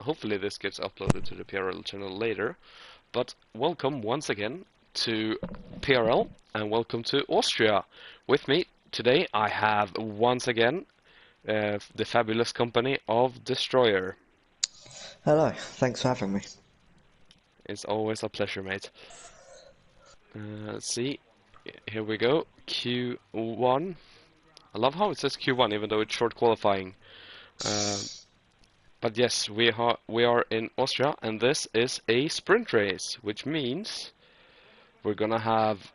hopefully this gets uploaded to the PRL channel later. But welcome once again to PRL and welcome to Austria. With me today I have once again the fabulous company of Destroyer. Hello, thanks for having me. It's always a pleasure, mate. Let's see, here we go, Q1. I love how it says Q1 even though it's short qualifying. But yes, we are in Austria, and this is a sprint race, which means we're gonna have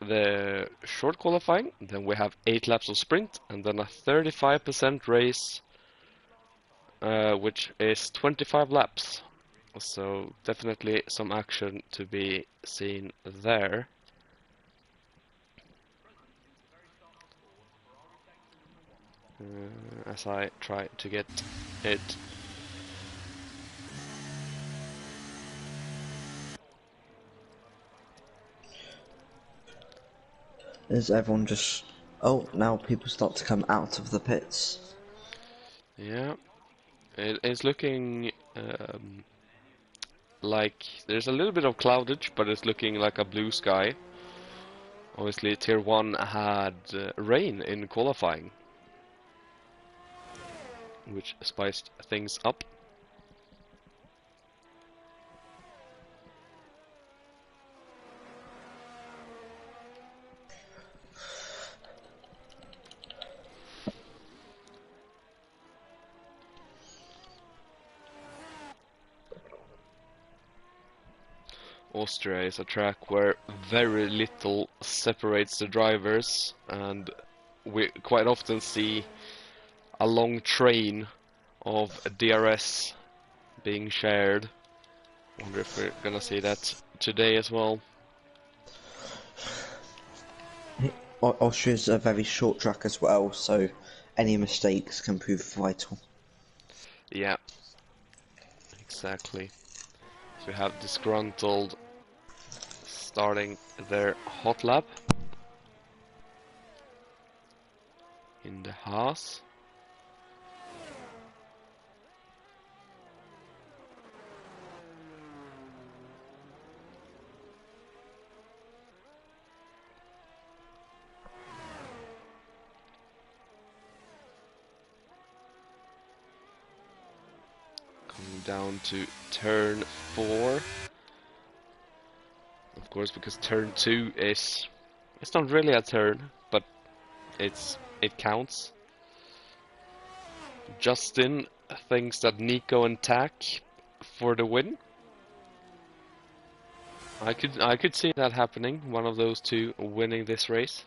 the short qualifying, then we have 8 laps of sprint, and then a 35% race, which is 25 laps. So definitely some action to be seen there. As I try to get it. Is everyone just... Oh, now people start to come out of the pits. Yeah, it is looking like there's a little bit of cloudage, but it's looking like a blue sky. Obviously, Tier 1 had rain in qualifying, which spiced things up. Austria is a track where very little separates the drivers, and we quite often see a long train of DRS being shared. Wonder if we're gonna see that today as well. Austria's a very short track as well, so any mistakes can prove vital. Yeah, exactly. So we have disgruntled starting their hot lap in the Haas. Coming down to turn 4. Of course, because turn 2 is... It's not really a turn, but it counts. Justin thinks that Nico and Tack for the win. I could see that happening, one of those two winning this race.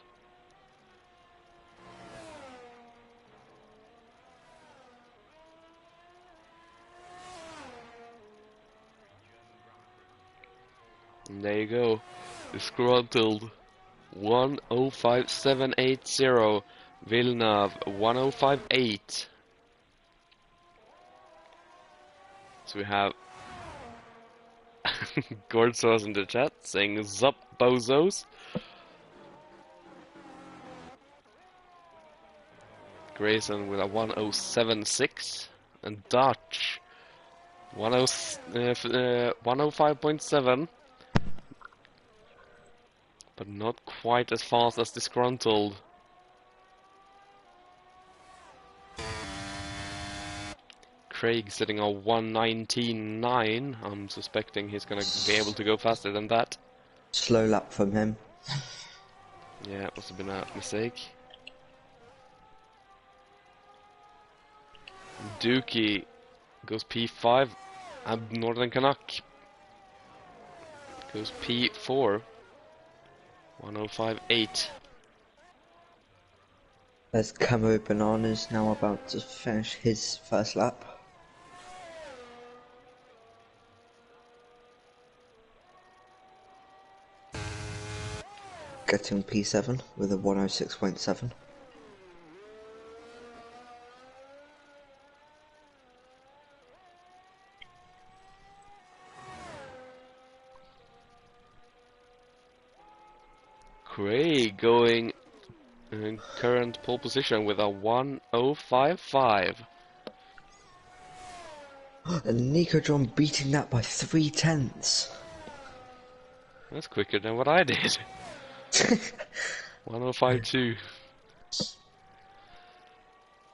And there you go. Disgruntled 105.780. Villeneuve 105.8. So we have Gordsos in the chat saying Zup bozos. Grayson with a 107.6. And Dutch 105.7. But not quite as fast as Disgruntled. Craig sitting on 119.9. I'm suspecting he's gonna be able to go faster than that. Slow lap from him. Yeah, it must have been a mistake. Dookie goes P5, and Northern Canuck goes P4. 105.8. There's Camo Bananas now about to finish his first lap. Getting P7 with a 106.7. Craig going in current pole position with a 105.5. And Nico John beating that by 3/10. That's quicker than what I did. 1052.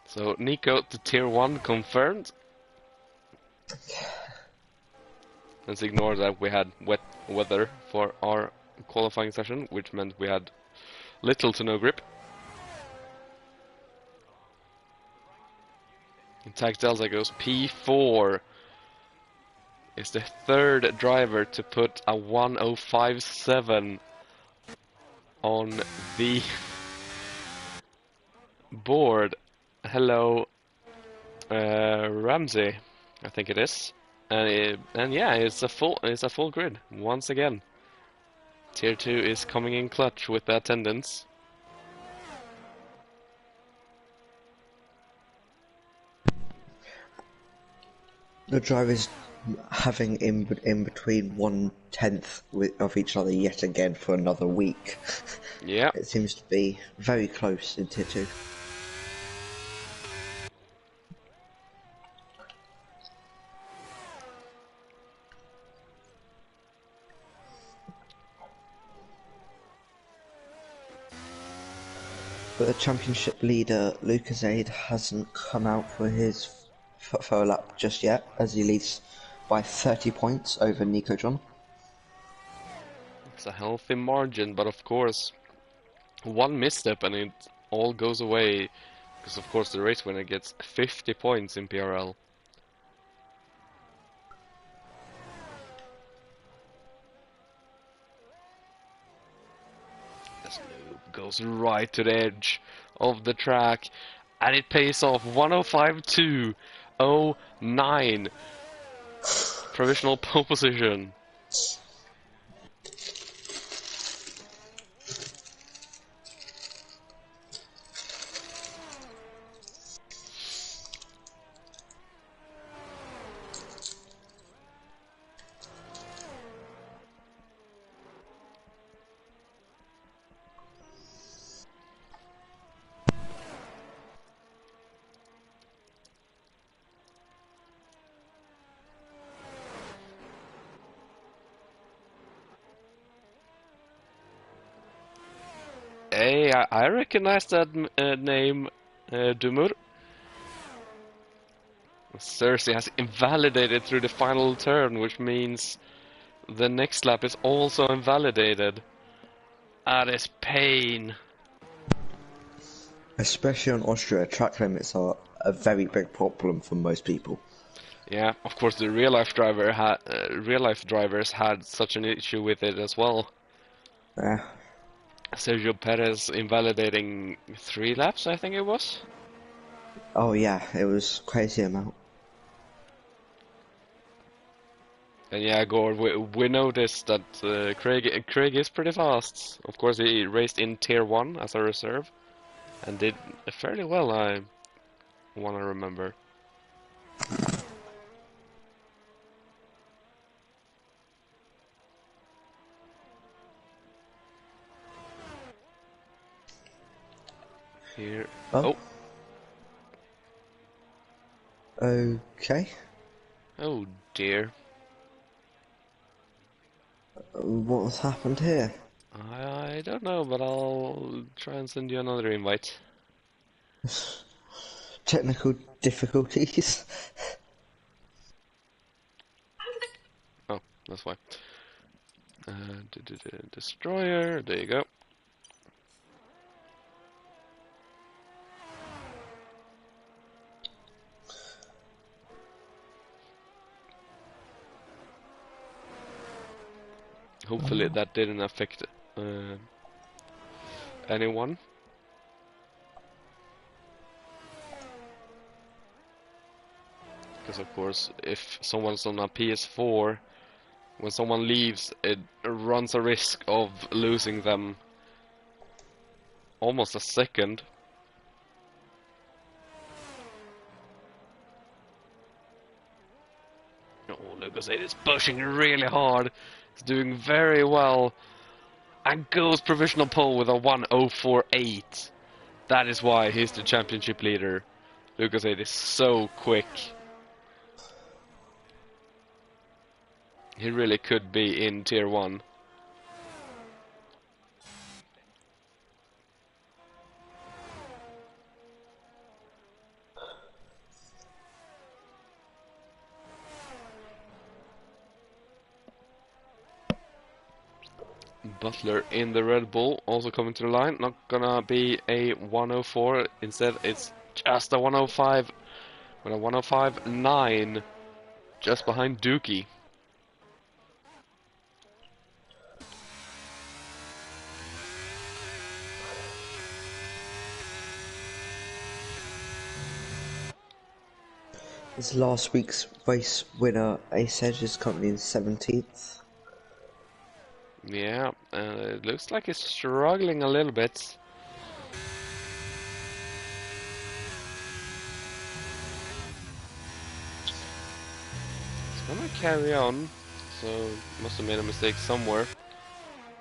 So Nico to tier 1 confirmed. Let's ignore that we had wet weather for our qualifying session, which meant we had little to no grip. Tax Delta goes P4. Is the third driver to put a 1057 on the board. Hello, Ramsey, I think it is, and yeah, it's a full grid once again. Tier 2 is coming in clutch with the attendance. The drivers having in between 1/10 of each other yet again for another week. Yeah. It seems to be very close in tier 2. But the championship leader, Lucas Aid, hasn't come out for his photo lap just yet, as he leads by 30 points over Nico John. It's a healthy margin, but of course, one misstep and it all goes away, because of course the race winner gets 50 points in PRL. This loop goes right to the edge of the track, and it pays off 105.209. Provisional pole position. Hey, I recognize that name, Dumur. Cersei has invalidated through the final turn, which means the next lap is also invalidated. That is pain. Especially on Austria, track limits are a very big problem for most people. Yeah, of course the real life drivers had such an issue with it as well. Yeah. Sergio Perez invalidating 3 laps, I think it was. Oh yeah, it was crazy amount. And yeah, Gord, we noticed that Craig is pretty fast. Of course, he raced in Tier 1 as a reserve, and did fairly well, I want to remember. Here. Oh. Oh. Okay. Oh dear. What's happened here? I don't know, but I'll try and send you another invite. Technical difficulties. Oh, that's why. Destroyer, there you go. Hopefully that didn't affect anyone. Because of course, if someone's on a PS4, when someone leaves, it runs a risk of losing them almost a second. Oh, Lucas 8 is pushing really hard. He's doing very well. And goes provisional pole with a 1048. That is why he's the championship leader. Lucas 8 is so quick. He really could be in Tier 1. Butler in the Red Bull, also coming to the line. Not gonna be a 104, instead it's just a 105. With a 105.9, just behind Dookie. This last week's race winner, Ace Edge, is currently in 17th. Yeah, it looks like he's struggling a little bit. He's gonna carry on, so must have made a mistake somewhere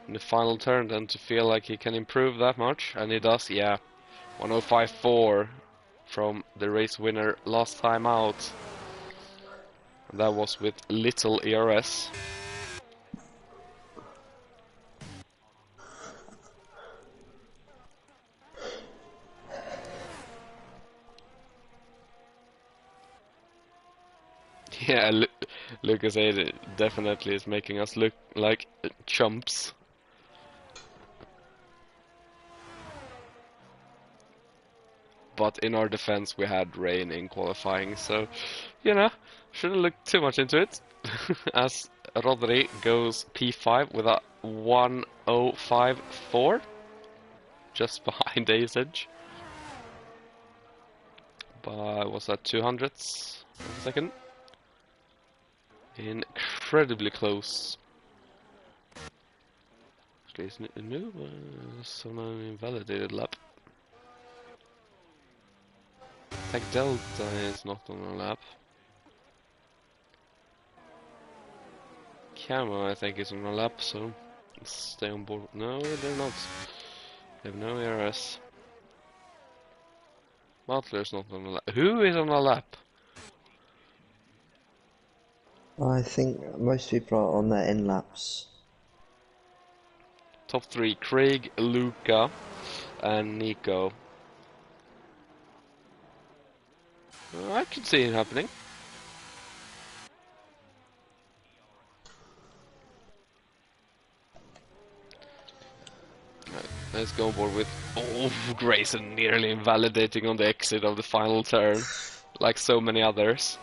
in the final turn then to feel like he can improve that much, and he does, yeah. 105.4 from the race winner last time out. That was with little ERS. Yeah, Lucas 8 definitely is making us look like chumps. But in our defense, we had rain in qualifying, so, you know, shouldn't look too much into it. As Rodri goes P5 with a 105.4, just behind Ace Edge. By, what's that, 200ths of a second? Incredibly close. Actually, it's new, some invalidated lap. Tech Delta is not on a lap. Camo, I think, is on a lap, so let's stay on board. No, they're not. They have no ERS. Butler's not on a lap. Who is on a lap? I think most people are on their in laps. Top 3, Craig, Luca, and Nico. I can see it happening. Right, let's go on board with... Oh, Grayson nearly invalidating on the exit of the final turn. Like so many others.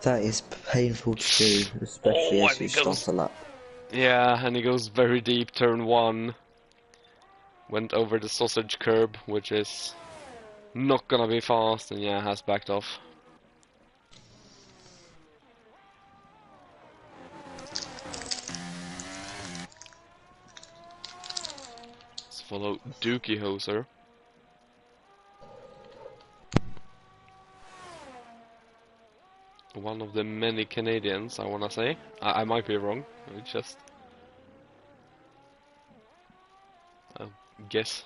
That is painful to do, especially Oh, as and you he start goes... a lap. Yeah, and he goes very deep, turn 1. Went over the sausage curb, which is not gonna be fast, and yeah, has backed off. Let's follow Dookie Hoser. One of the many Canadians, I wanna say. I might be wrong, it's just a guess.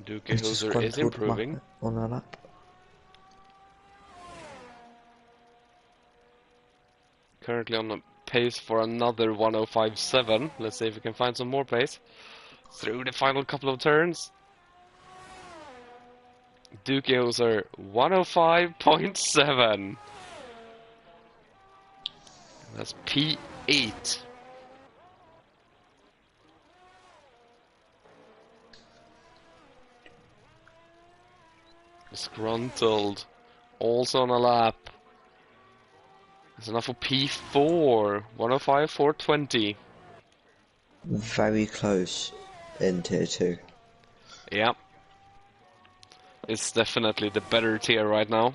Dookie It's Hoser is disgruntled improving. on a lap. Currently on a pace for another 105.7. Let's see if we can find some more pace through the final couple of turns. Dookie Hoser 105.7. That's P8. Disgruntled. Also on a lap. That's enough for P4. 105.420. Very close in tier 2. Yeah. It's definitely the better tier right now.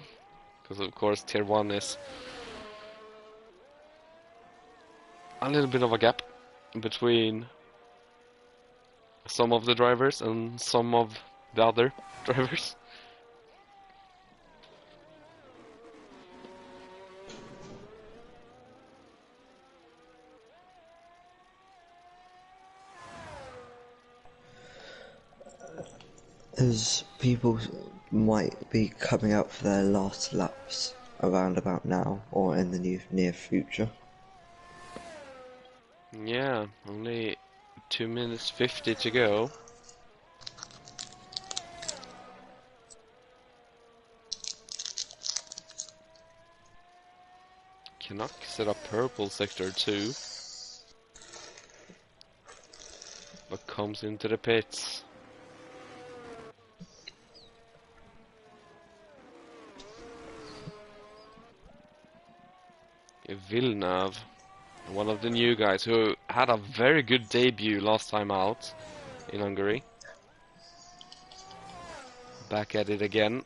Because of course tier 1 is a little bit of a gap between some of the drivers and some of the other drivers. As people might be coming out for their last laps around about now or in the near future. Yeah, only 2 minutes 50 to go. Canuck set up purple sector 2, but comes into the pits. Villeneuve, one of the new guys who had a very good debut last time out in Hungary. Back at it again.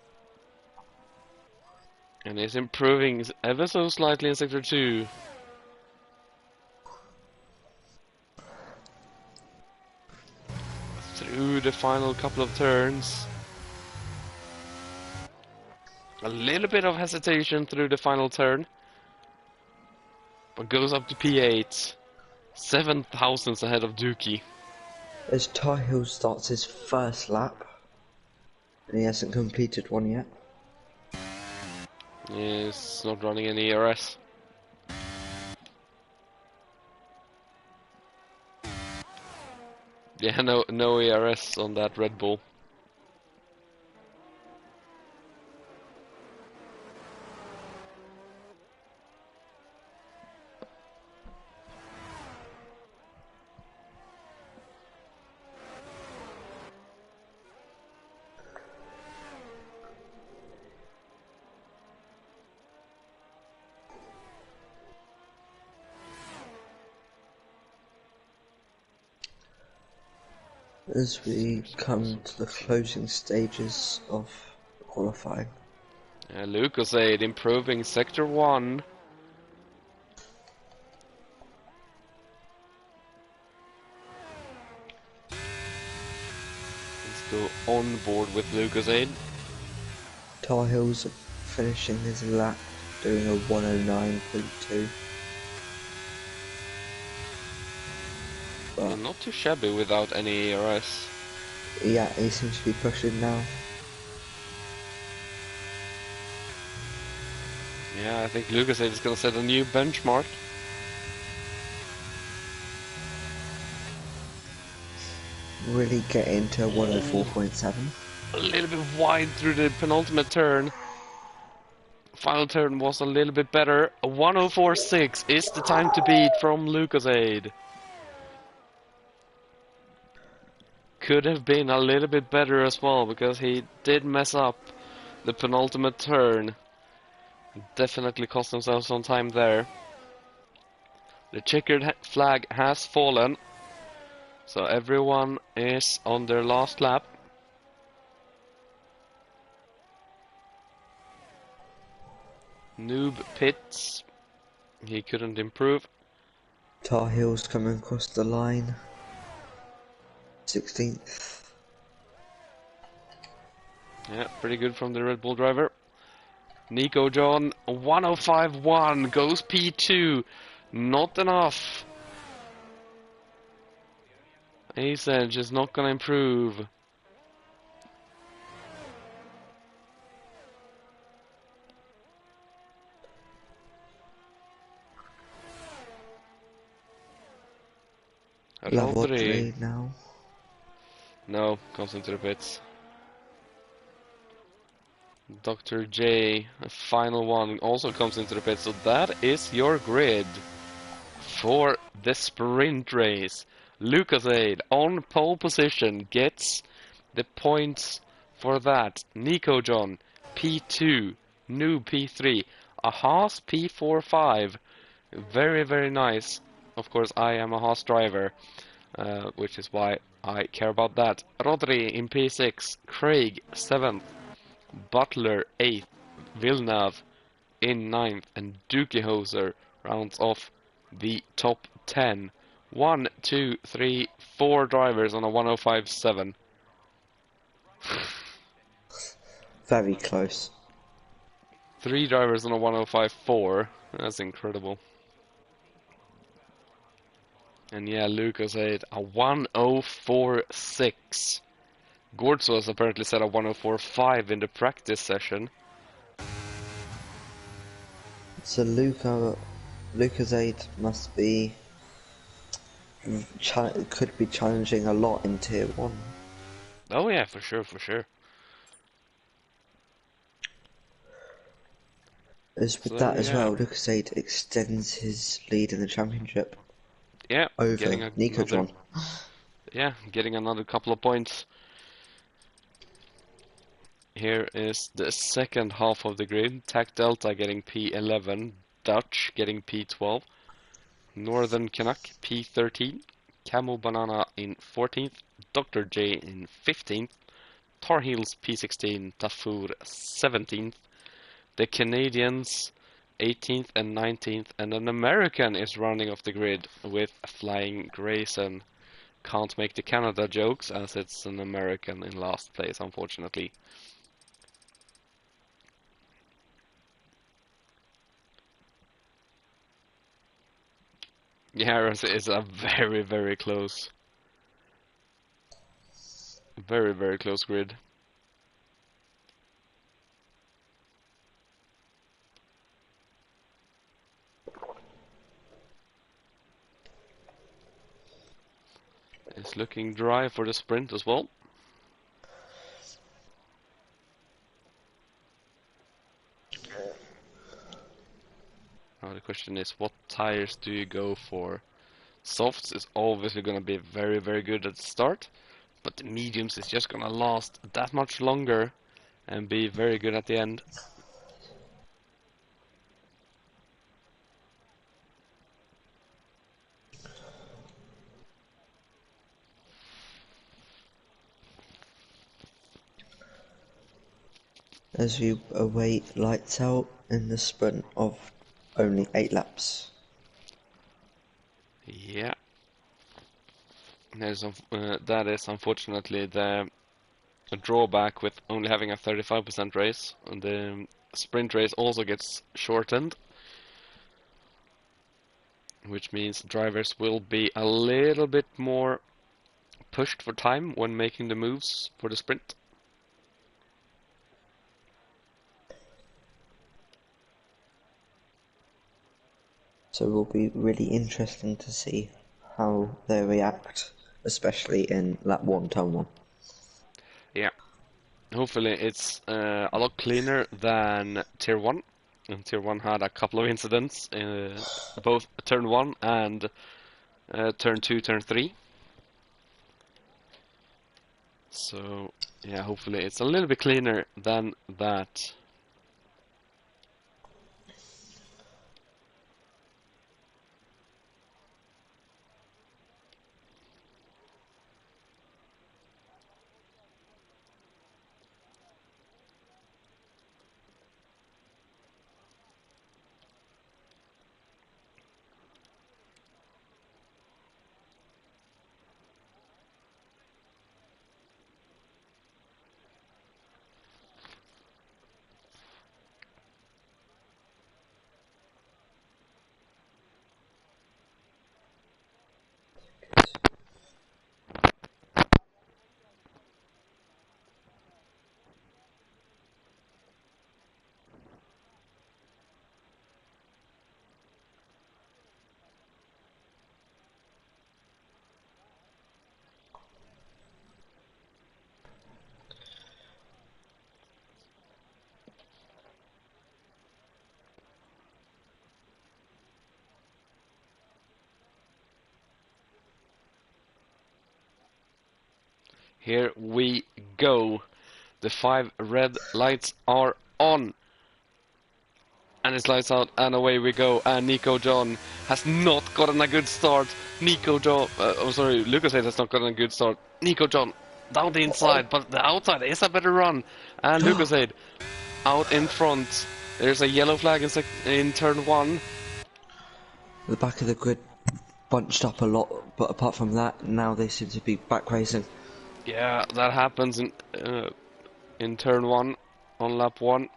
And is improving ever so slightly in sector 2. Through the final couple of turns. A little bit of hesitation through the final turn. But goes up to P8. 7 thousandths ahead of Dookie. As Tar Heel starts his first lap, and he hasn't completed one yet. He's not running any ERS. Yeah, no ERS on that Red Bull. As we come to the closing stages of qualifying. Lucasade improving sector 1. Let's go on board with Lucasade. Tar Heel's finishing his lap doing a 109.2. Yeah, not too shabby without any ERS. Yeah, he seems to be pushing now. Yeah, I think Lucasade is gonna set a new benchmark. Really get into 104.7. A little bit wide through the penultimate turn. Final turn was a little bit better. A 104.6 is the time to beat from Lucasade. Could have been a little bit better as well, because he did mess up the penultimate turn. Definitely cost himself some time there. The checkered flag has fallen, so everyone is on their last lap. Noob pits. He couldn't improve. Tar Heel's coming across the line. 16th. Yeah, pretty good from the Red Bull driver. Nico John, 105.1, goes P2. Not enough. Ace is not gonna improve. Rodri. Now. No, comes into the pits. Dr. J, a final one, also comes into the pits. So that is your grid for the sprint race. Lucasade on pole position gets the points for that. Nico John, P2, Noob P3, a Haas P45. Very, very nice. Of course, I am a Haas driver, which is why I care about that. Rodri in P6, Craig 7th, Butler 8th, Villeneuve in 9th, and Dookie Hoser rounds off the top 10 1, 2, 3, 4 drivers on a 105.7. Very close. 3 drivers on a 105.4. That's incredible. And yeah, Lucas had a 104.6. Gortz apparently set a 104.5 in the practice session. So Lucas must be could be challenging a lot in Tier 1. Oh yeah, for sure, for sure. As with So that as yeah, well, Lucas extends his lead in the championship yeah, over Nico another, John. getting another couple of points. Here is the second half of the grid. TAC Delta getting P11, Dutch getting P12, Northern Canuck P13, Camo Banana in 14th, Dr. J in 15th, Tar Heels P16, Tafur 17th, the Canadians 18th and 19th, and an American is running off the grid with Flying Grayson. Can't make the Canada jokes as it's an American in last place, unfortunately. Yeah, it's a very, very close. Very, very close grid. It's looking dry for the sprint as well. Now the question is, what tires do you go for? Softs is obviously going to be very, very good at the start, but the mediums is just going to last that much longer and be very good at the end. As we await lights out in the sprint of only 8 laps. Yeah. That is unfortunately the drawback with only having a 35% race. And the sprint race also gets shortened, which means drivers will be a little bit more pushed for time when making the moves for the sprint. So it will be really interesting to see how they react, especially in lap 1, turn 1. Yeah. Hopefully it's a lot cleaner than Tier 1. And Tier 1 had a couple of incidents, both Turn 1 and Turn 2, Turn 3. So, yeah, hopefully it's a little bit cleaner than that. Here we go. The 5 red lights are on. And it's lights out, and away we go. And Nico John has not gotten a good start. Lucas has not gotten a good start. Nico John down the inside, but the outside is a better run. And Lucas out in front. There's a yellow flag in turn 1. The back of the grid bunched up a lot, but apart from that, now they seem to be back racing. Yeah, that happens in turn 1 on lap 1.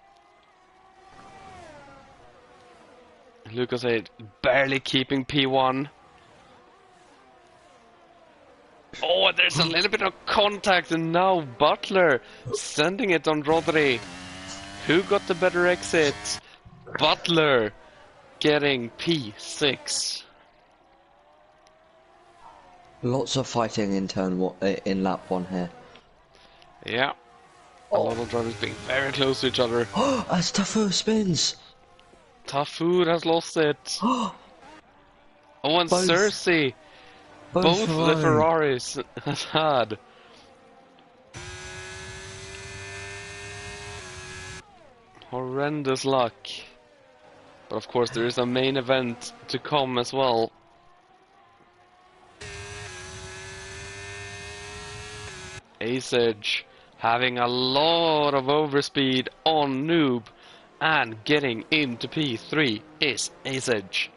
Lucas 8 barely keeping P1. Oh, there's a little bit of contact, and now Butler sending it on Rodri. Who got the better exit? Butler getting P6. Lots of fighting in in lap 1 here. Yeah, a lot of drivers being very close to each other. Oh, as Tafu spins. Tafood has lost it. Oh, and Both- Cersei. Both the Ferraris has had. Horrendous luck. But of course there is a main event to come as well. Ace Edge having a lot of overspeed on Noob, and getting into P3 is Ace Edge.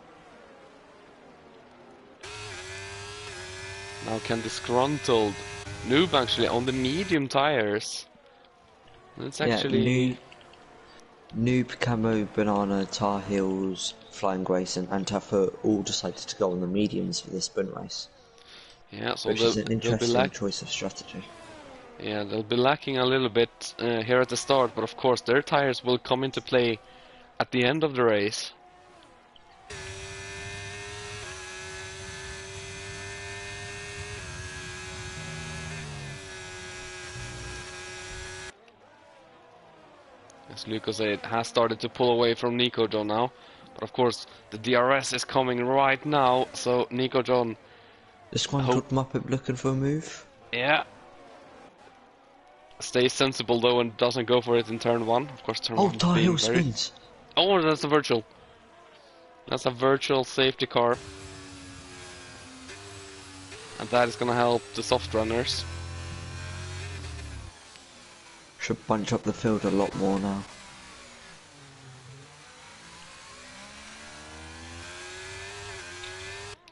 Now can Disgruntled Noob actually on the medium tires. It's actually Noob, Camo, Banana, Tar Heels, Flying Grayson, and Tafu all decided to go on the mediums for this sprint race. Yeah, so which is an interesting choice of strategy. Yeah, they'll be lacking a little bit here at the start, but of course their tires will come into play at the end of the race. As Lucas has started to pull away from Nico John now, but of course the DRS is coming right now, so Nico John... This one took Muppet looking for a move. Yeah. Stays sensible though and doesn't go for it in turn 1. Of course turn 1 Tar Heel very... spins! Oh, that's a virtual. That's a virtual safety car. And that is gonna help the soft runners. Should bunch up the field a lot more now.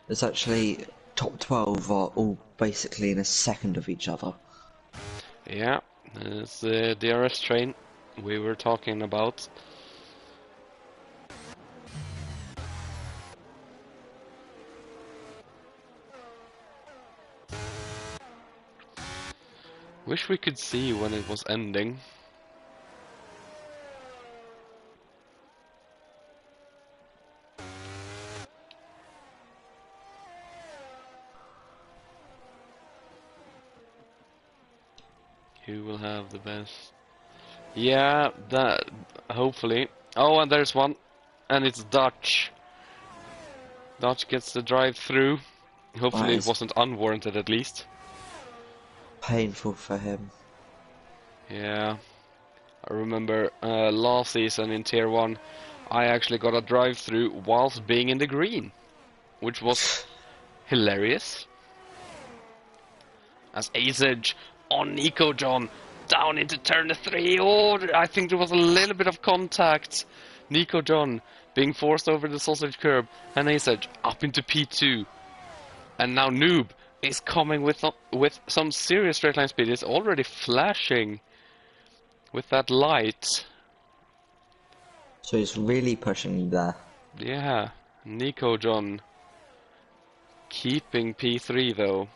There's actually top 12 are all basically in a second of each other. Yeah, it's the DRS train we were talking about. Wish we could see when it was ending. Who will have the best? Yeah, that hopefully. Oh, and there's one, and it's Dutch. Dutch gets the drive through. Hopefully it wasn't unwarranted at least. Painful for him. Yeah, I remember last season in Tier 1 I actually got a drive through whilst being in the green, which was hilarious. As Ace Edge on Nico John down into turn 3. Oh, I think there was a little bit of contact. Nico John being forced over the sausage curb, and Ace Edge up into P2. And now Noob is coming with some serious straight line speed. It's already flashing with that light. So he's really pushing there. Yeah, Nico John keeping P3 though.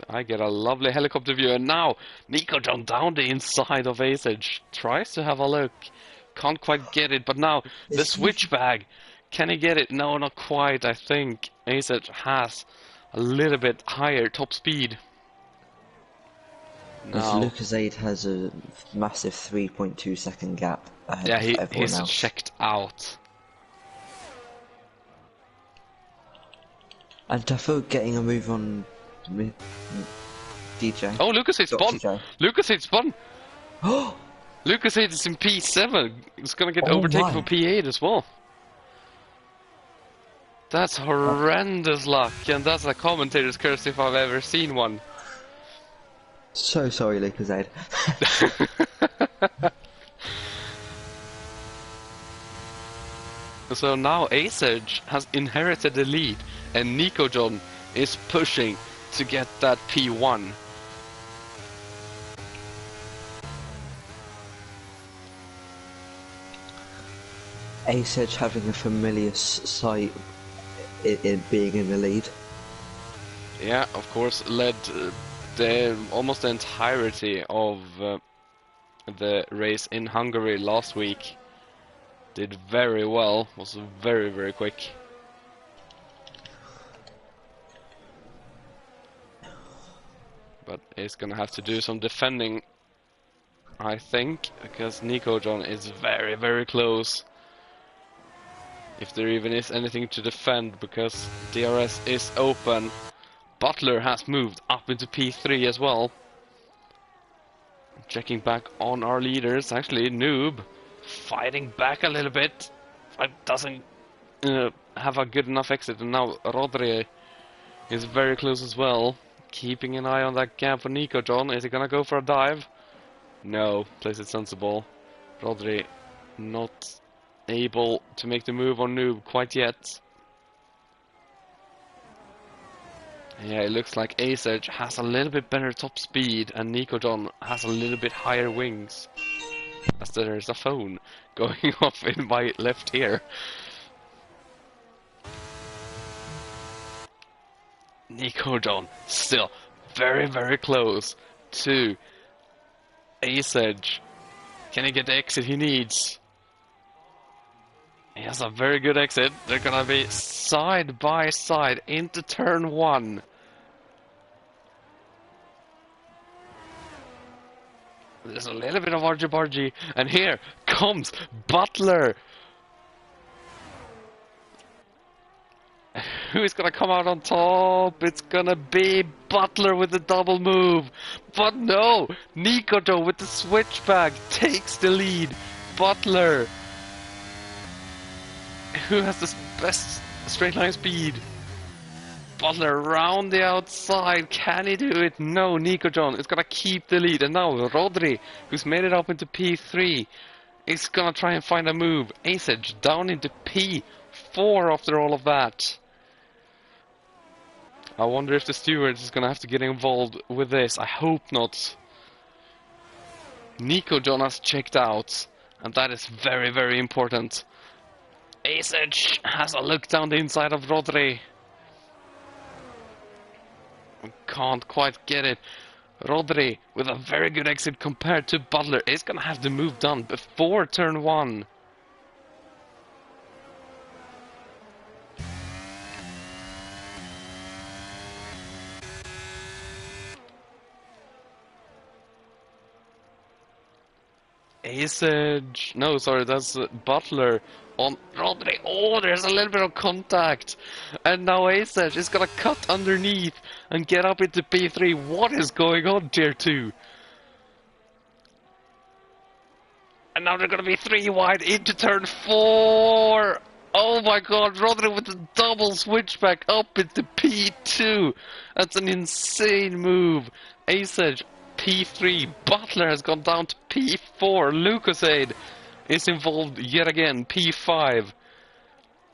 I get a lovely helicopter view, and now Nico John down the inside of Ace Edge. Tries to have a look. Can't quite get it, but now the switch bag. Can he get it? No, not quite, I think. Ace Edge has a little bit higher top speed. As Lucas Aid has a massive 3.2 second gap ahead of everyone he's else. checked out. And Tafu getting a move on DJ. Oh, Lucas Aid spun! Lucas Aid spun! Oh! Lucas Aid is in P7. He's gonna get overtaken for P8 as well. That's horrendous luck, and that's a commentator's curse if I've ever seen one. So sorry, Lucas Aid. So now Ace Edge has inherited the lead, and Nico John is pushing to get that P1. Ace Edge having a familiar sight in being in the lead. Yeah, of course, led almost the entirety of the race in Hungary last week. Did very well, was very, very quick. But he's gonna have to do some defending, I think, because Nico John is very, very close. If there even is anything to defend, because DRS is open. Butler has moved up into P3 as well. Checking back on our leaders, actually Noob fighting back a little bit, but doesn't have a good enough exit, and now Rodri is very close as well. Keeping an eye on that gap for Nico John. Is he gonna go for a dive? No, plays it sensible. Rodri not able to make the move on Noob quite yet. Yeah, it looks like Ace Edge has a little bit better top speed and Nico John has a little bit higher wings. As there's a phone going off in my left ear. Nico John still very, very close to Ace Edge. Can he get the exit he needs? He has a very good exit. They're gonna be side by side into turn 1. There's a little bit of argy-bargy, and here comes Butler. Who is gonna come out on top? It's gonna be Butler with the double move. But no, Nikoto with the switchback takes the lead. Butler, who has the best straight line speed. Butler around the outside. Can he do it? No, Nico John is gonna keep the lead. And now Rodri, who's made it up into P3, is gonna try and find a move. Ace Edge down into P4 after all of that. I wonder if the steward is gonna have to get involved with this. I hope not. Nico John has checked out, and that is very, very important. Ace Edge has a look down the inside of Rodri. Can't quite get it. Rodri with a very good exit compared to Butler is gonna have the move done before turn 1. Ace Edge. No, sorry, that's Butler on Rodri. Oh, there's a little bit of contact. And now Ace Edge is gonna cut underneath and get up into P3. What is going on, tier 2? And now they're gonna be 3 wide into turn 4. Oh my god, Rodri with the double switchback up into P2. That's an insane move. Ace Edge P3. Butler has gone down to P4. Lucasade is involved yet again. P5.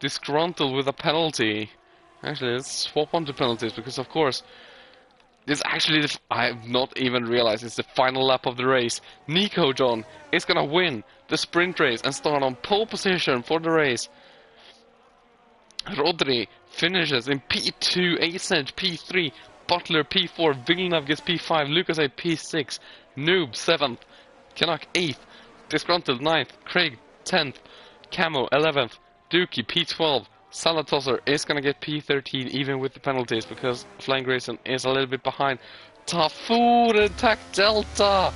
Disgruntled with a penalty. Actually, let's swap on to penalties because, of course, this actually, I have not even realized it's the final lap of the race. Nico John is gonna win the sprint race and start on pole position for the race. Rodri finishes in P2, Ace Edge P3, Butler P4, Villeneuve gets P5, Lucas A P6, Noob 7th, Canuck 8th, Disgruntled 9th, Craig 10th, Camo 11th, Dookie P12, Salatosser is gonna get P13 even with the penalties because Flying Grayson is a little bit behind. Tafur and Tac Delta!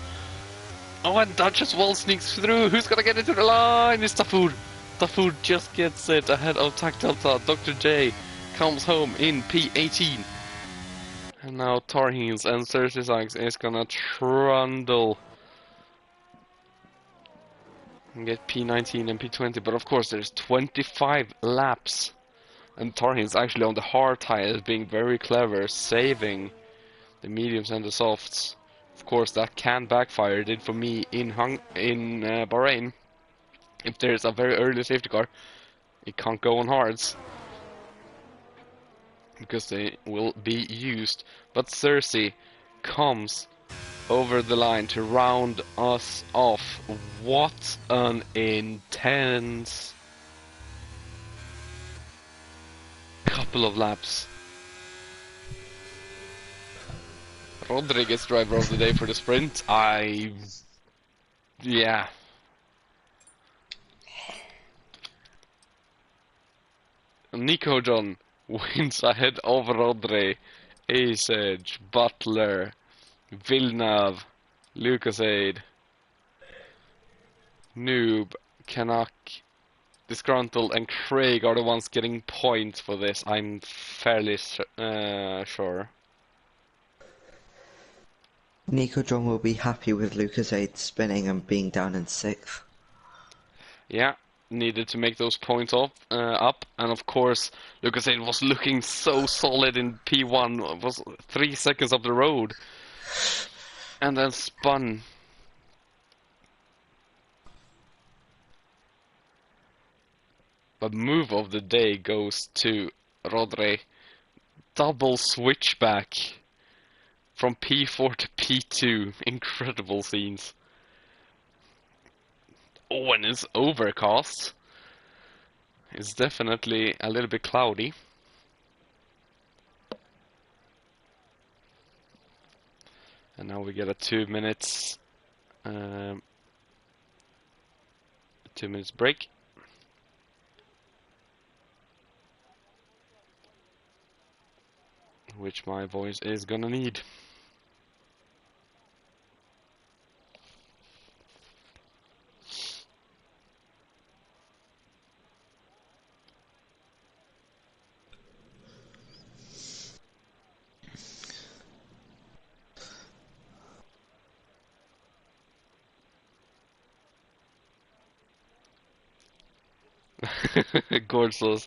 Oh, and Dutch as well sneaks through. Who's gonna get into the line? It's Tafur. Tafur just gets it ahead of Tac Delta. Dr. J comes home in P18. And now Tarhins and Cersei Sykes is gonna trundle and get P19 and P20, but of course there's 25 laps. And Tarhin's actually on the hard tires, being very clever, saving the mediums and the softs. Of course that can backfire, it did for me in Bahrain. If there's a very early safety car, it can't go on hards. because they will be used. But Cersei comes over the line to round us off. What an intense couple of laps. Rodriguez driver of the day for the sprint. Yeah. Nico John wins ahead of Rodri, Ace Edge, Butler, Villeneuve, Lucasade, Noob, Canuck, Disgruntled, and Craig are the ones getting points for this. I'm fairly sure. Nico John will be happy with Lucasade spinning and being down in 6th. Yeah, needed to make those points up, and of course, Lucasade was looking so solid in P1. It was 3 seconds up the road, and then spun. But move of the day goes to Rodri. Double switchback from P4 to P2. Incredible scenes. Oh, and it's overcast. It's definitely a little bit cloudy. And now we get a 2 minutes 2 minutes break. Which my voice is gonna need. Gord says,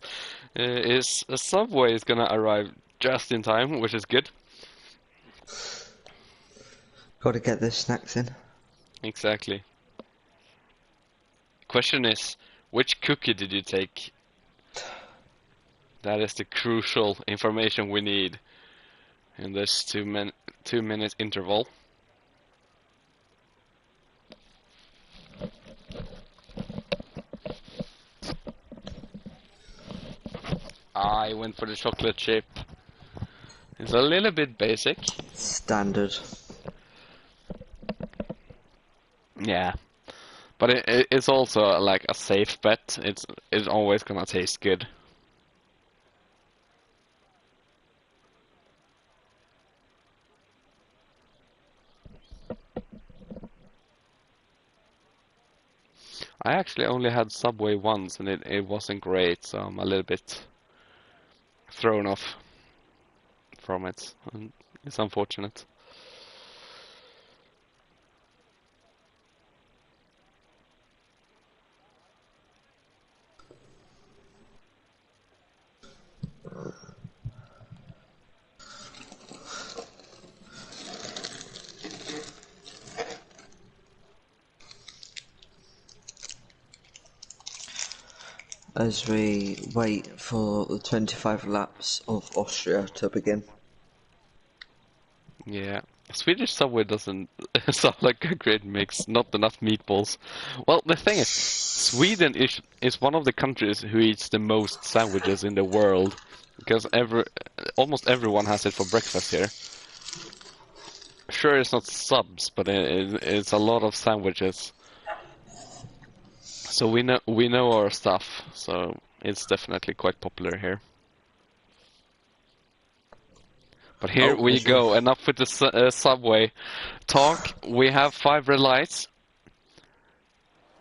is a subway is gonna arrive just in time, which is good. Gotta get the snacks in. Exactly. Question is, which cookie did you take? That is the crucial information we need in this 2 minute interval. I went for the chocolate chip. It's a little bit basic. Standard. Yeah. But it's also like a safe bet. It's always gonna taste good. I actually only had Subway once and it wasn't great, so I'm a little bit thrown off from it. And it's unfortunate. As we wait for the 25 laps of Austria to begin. Yeah. Swedish Subway doesn't sound like a great mix. Not enough meatballs. Well, the thing is, Sweden is one of the countries who eats the most sandwiches in the world, because almost everyone has it for breakfast here. Sure, it's not subs, but it's a lot of sandwiches. So we know our stuff. So it's definitely quite popular here. But here we go. Enough with the subway talk. We have 5 red lights.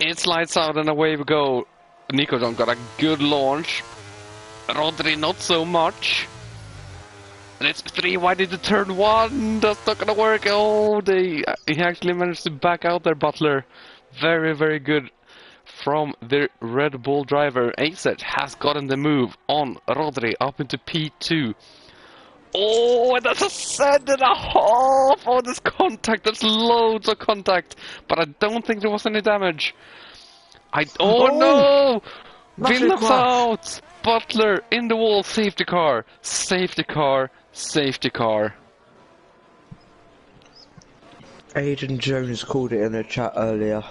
It's lights out and away we go. Nico John got a good launch. Rodri not so much. And it's 3 wide into turn 1. That's not gonna work. Oh, he actually managed to back out there, Butler. Very, very good from the Red Bull driver. Aset has gotten the move on Rodri up into P2. Oh, and that's a 7.5! Oh, there's contact, there's loads of contact, but I don't think there was any damage. Oh no! Villeneuve's out! Butler in the wall, safety car, safety car, safety car. Aidan Jones called it in a chat earlier.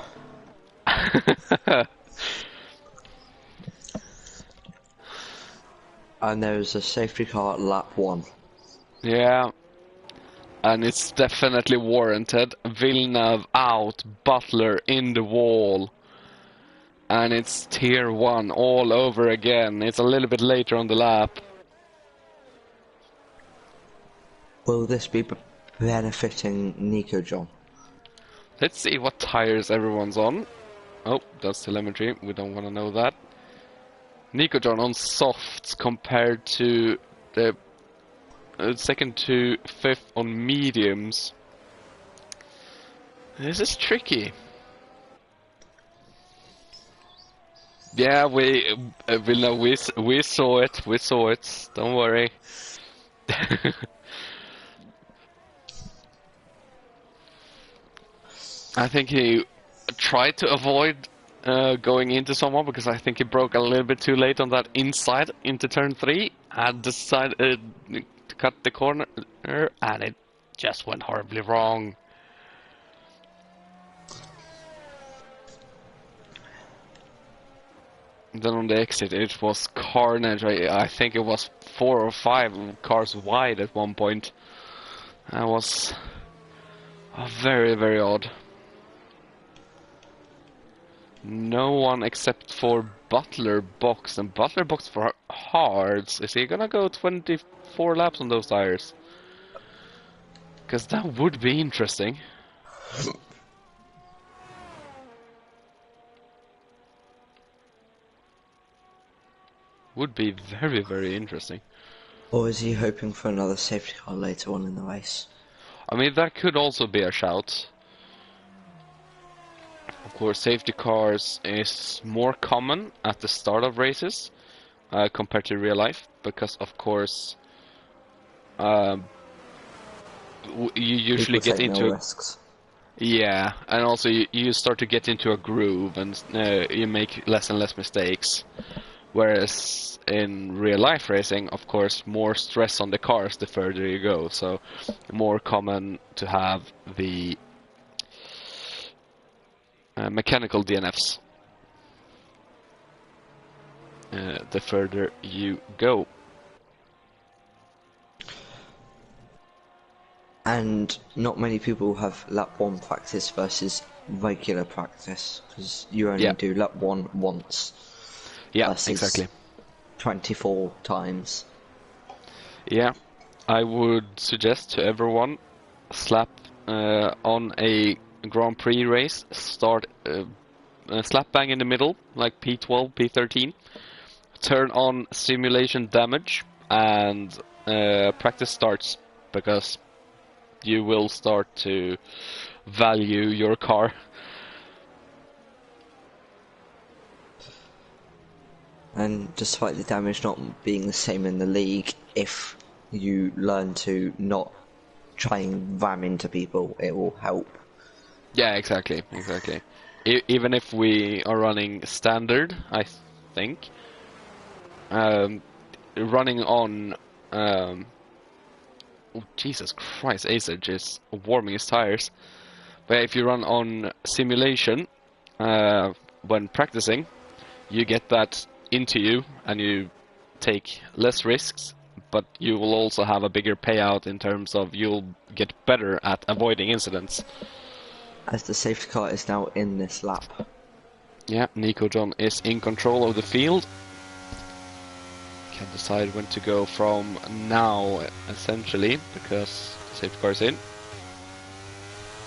And there was a safety car at lap 1. Yeah, and it's definitely warranted. Villeneuve out, Butler in the wall. And it's tier 1 all over again. It's a little bit later on the lap. Will this be benefiting Nico John? Let's see what tires everyone's on. Oh, that's telemetry. We don't want to know that. Nico John on softs compared to the second to fifth on mediums. This is tricky. Yeah, we saw it. We saw it. Don't worry. I think he tried to avoid going into someone because I think he broke a little bit too late on that inside into turn 3 and decided to cut the corner and it just went horribly wrong. Then on the exit it was carnage. I think it was 4 or 5 cars wide at one point. That was very, very odd. No one except for Butler box, and Butler box for hards. Is he gonna go 24 laps on those tires? Because that would be interesting. Would be very, very interesting. Or is he hoping for another safety car later on in the race? I mean, that could also be a shout. Of course, safety cars is more common at the start of races compared to real life, because of course you usually People get take into no risks. Yeah, and also you start to get into a groove and you make less and less mistakes. Whereas in real life racing, of course, more stress on the cars the further you go, so more common to have the mechanical DNFs the further you go. And not many people have lap 1 practice versus regular practice, because you only do lap 1 once. Yeah, versus exactly. 24 times. Yeah, I would suggest to everyone slap on a Grand Prix race, start slap bang in the middle, like P12, P13, turn on simulation damage, and practice starts, because you will start to value your car. And despite the damage not being the same in the league, if you learn to not try and ram into people, it will help. Yeah, exactly. Even if we are running standard, I think, running on, oh, Jesus Christ, Asage is warming his tires. But if you run on simulation, when practicing, you get that into you and you take less risks, but you will also have a bigger payout in terms of you'll get better at avoiding incidents. As the safety car is now in this lap. Yeah, Nico John is in control of the field. Can decide when to go from now, essentially, because the safety car is in.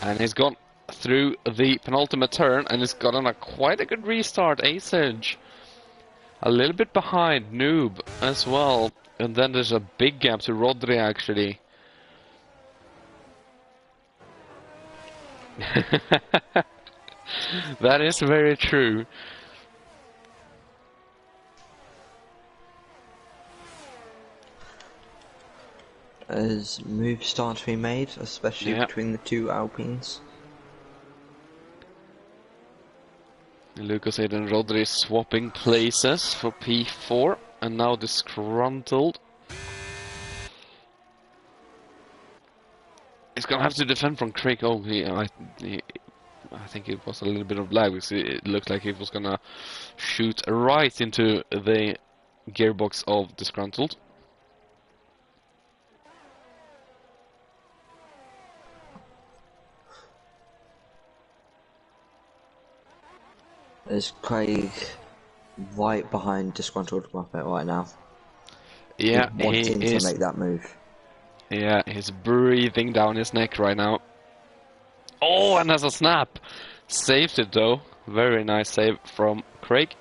And he's gone through the penultimate turn and he's gotten quite a good restart, Asage. A little bit behind Noob as well, and then there's a big gap to Rodri actually. That is very true. As moves start to be made, especially between the two Alpines. Lucas Aid and Rodri swapping places for P4. and now disgruntled. He's gonna have to defend from Craig. Oh, I think it was a little bit of lag because it looked like he was gonna shoot right into the gearbox of disgruntled. There's Craig right behind disgruntled Muppet right now. Yeah, He's wanting he is. to make that move. Yeah, he's breathing down his neck right now. Oh, and there's a snap. Saved it though. Very nice save from Craig.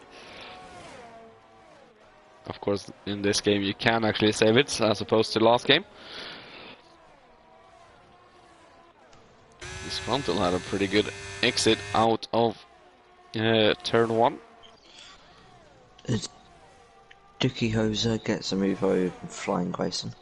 Of course, in this game you can actually save it, as opposed to last game. This frontal had a pretty good exit out of turn 1. Dookie Hoser gets a move over Flying Grayson.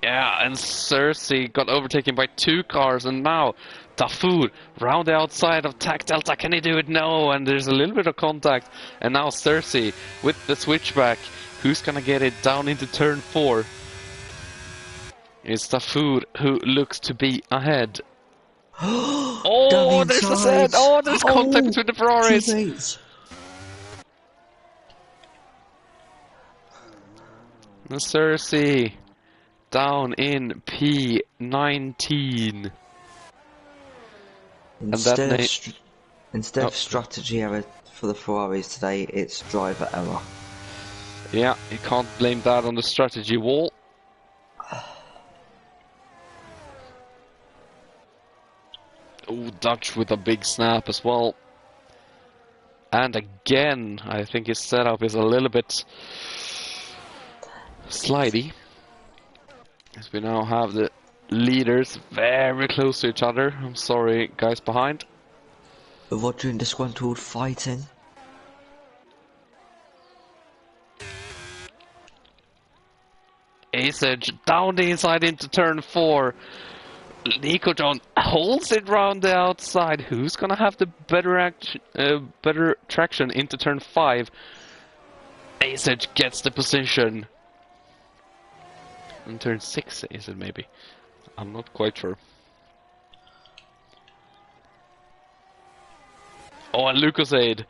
Yeah, and Cersei got overtaken by 2 cars, and now Tafur round the outside of Tac Delta. Can he do it? No, and there's a little bit of contact, and now Cersei with the switchback. Who's gonna get it down into turn 4? It's Tafur who looks to be ahead. Oh, there's the set! Oh, there's contact between the Ferraris! Teammates. Cersei down in P19. Instead of strategy error for the Ferraris today, it's driver error. Yeah, you can't blame that on the strategy wall. Oh, Dutch with a big snap as well. And again, I think his setup is a little bit slidey. As we now have the leaders very close to each other. I'm sorry, guys behind. Roger and disgruntled fighting. Ace Edge down the inside into turn 4. Nico John holds it round the outside. Who's gonna have the better traction into turn 5? Ace Edge gets the position. In turn 6, is it maybe? I'm not quite sure. Oh, and Lucasade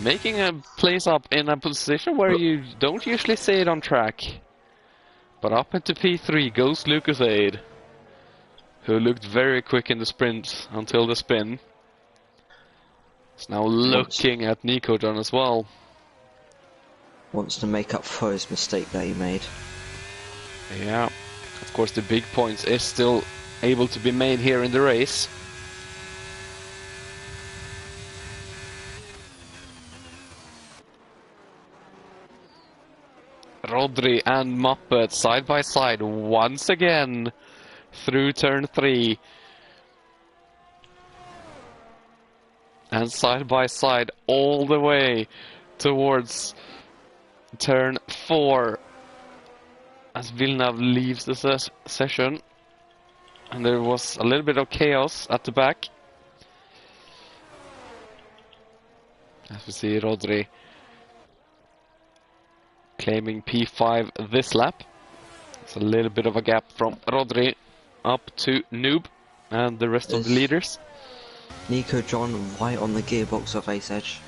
making a place up in a position where you don't usually see it on track. But up into P3 goes Lucasade, who looked very quick in the sprint until the spin. Is now looking at Nico John as well. Wants to make up for his mistake that he made. Yeah, of course the big points is still able to be made here in the race. Rodri and Muppet side by side once again through turn 3. And side by side all the way towards turn 4. As Villeneuve leaves the session. And there was a little bit of chaos at the back. As we see Rodri claiming P5 this lap. It's a little bit of a gap from Rodri up to Noob and the rest of the leaders. Nico John right on the gearbox of Ace Edge.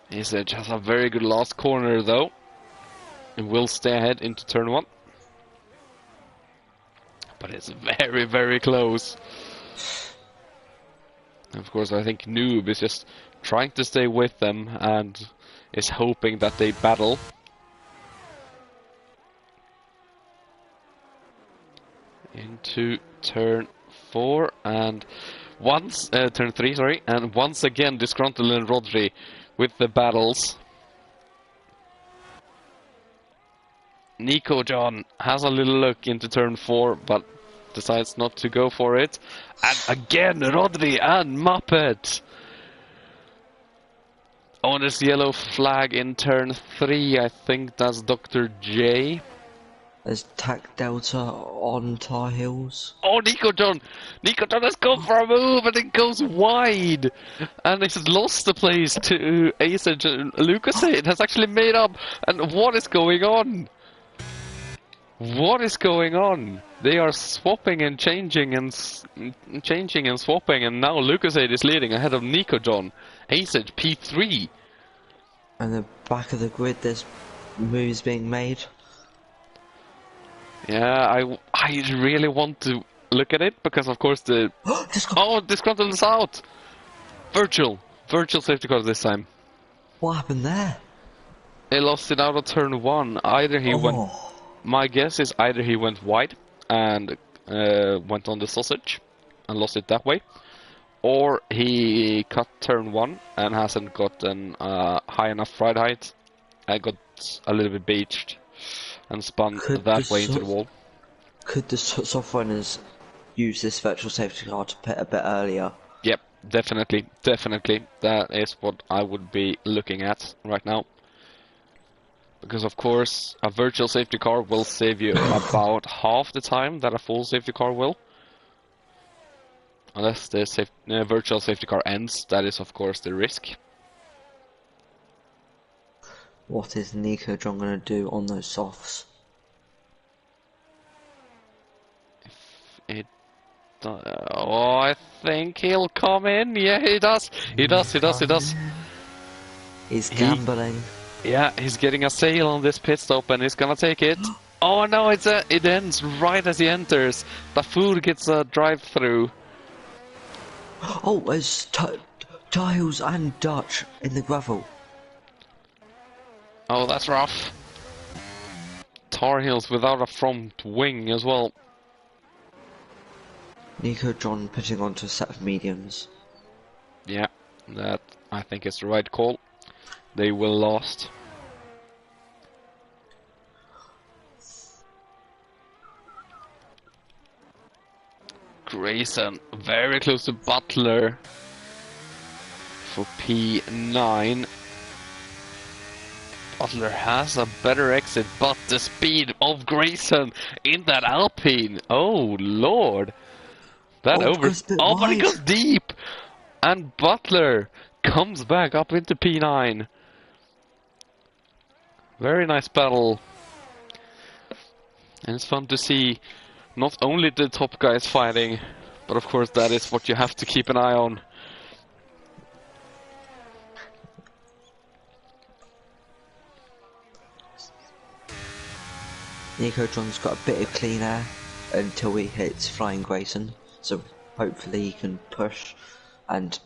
Ace Edge has a very good last corner though. And will stay ahead into turn 1. But it's very, very close. And of course, I think Noob is just trying to stay with them and is hoping that they battle. Into turn 4 and turn 3, sorry, and once again Disgruntled and Rodri with the battles. Nico John has a little look into turn 4, but decides not to go for it. And again, Rodri and Muppet. On this yellow flag in turn 3, I think that's Dr. J. There's TAC Delta on Tar Heels. Oh, Nico John! Nico John has gone for a move and it goes wide! And he's lost the place to Asage and Lucas. It has actually made up. And what is going on? What is going on? They are swapping and changing and changing and swapping, and now Lucasade is leading ahead of Nico John. Asage P3. And the back of the grid, there's moves being made. Yeah, I really want to look at it because of course the disgruntled is out. Virtual safety car this time. What happened there? He lost it out of turn 1. Either he went. My guess is either he went wide and went on the sausage and lost it that way, or he cut turn 1 and hasn't gotten high enough ride height and got a little bit beached and spun that way into the wall. Could the soft runners use this virtual safety car to pit a bit earlier? Yep, definitely. That is what I would be looking at right now. Because of course, a virtual safety car will save you about half the time that a full safety car will. Unless the virtual safety car ends, that is of course the risk. What is Nico John going to do on those softs? Oh, I think he'll come in. Yeah, he does. He does. He's gambling. Yeah, he's getting a sail on this pit stop and he's gonna take it. Oh no, it ends right as he enters. The food gets a drive-through. Oh, there's Giles and Dutch in the gravel. Oh, that's rough. Tar Heels without a front wing as well. Nico John putting onto a set of mediums. Yeah, that I think is the right call. They will last. Grayson very close to Butler for P9. Butler has a better exit, but the speed of Grayson in that Alpine. Oh lord. That but it goes deep. And Butler comes back up into P9. Very nice battle. And it's fun to see not only the top guys fighting, but of course that is what you have to keep an eye on. Nico John's got a bit of clean air until he hits Flying Grayson, so hopefully he can push and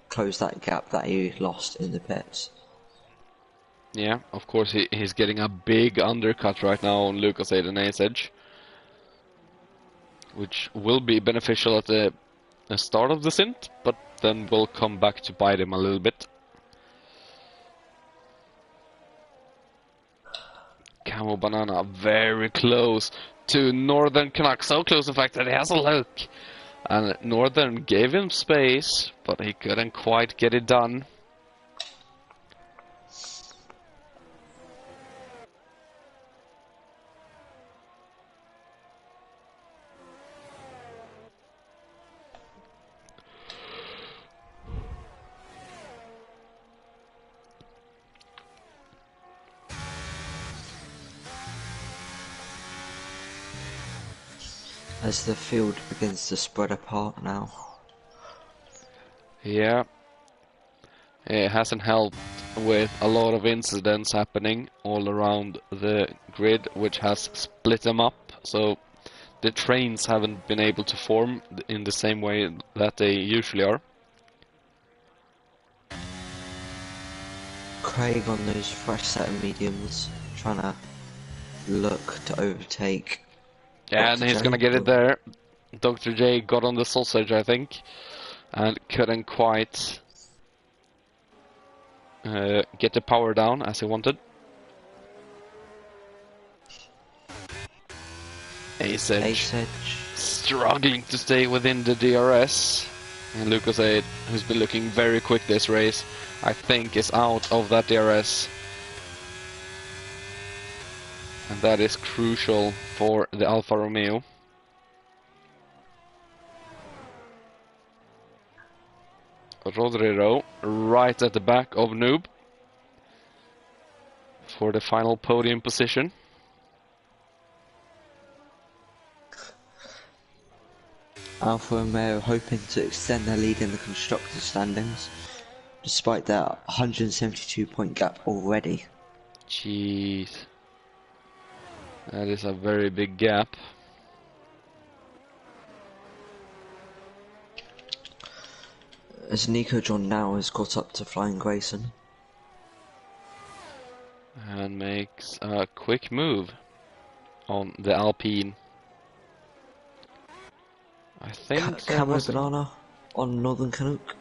close that gap that he lost in the pits. Yeah, of course he's getting a big undercut right now on Lucas and Asage, which will be beneficial at the start of the Zenith, but then will come back to bite him a little bit. Camo Banana very close to Northern Canuck, so close in fact that he has a look. And Northern gave him space, but he couldn't quite get it done. As the field begins to spread apart now. Yeah. It hasn't helped with a lot of incidents happening all around the grid, which has split them up. So the trains haven't been able to form in the same way that they usually are. Craig on those fresh set of mediums, trying to look to overtake. Yeah, and he's gonna get it there. Dr. J got on the sausage, I think, and couldn't quite get the power down as he wanted. Asage struggling to stay within the DRS. And Lucas 8, who's been looking very quick this race, I think is out of that DRS. And that is crucial for the Alfa Romeo. Rodrigo right at the back of Noob for the final podium position. Alfa Romeo hoping to extend their lead in the constructors' standings, despite their 172-point gap already. Jeez. That is a very big gap. As Nico John now has caught up to Flying Grayson. And makes a quick move on the Alpine. I think there Camo was... Banana on Northern Canuck.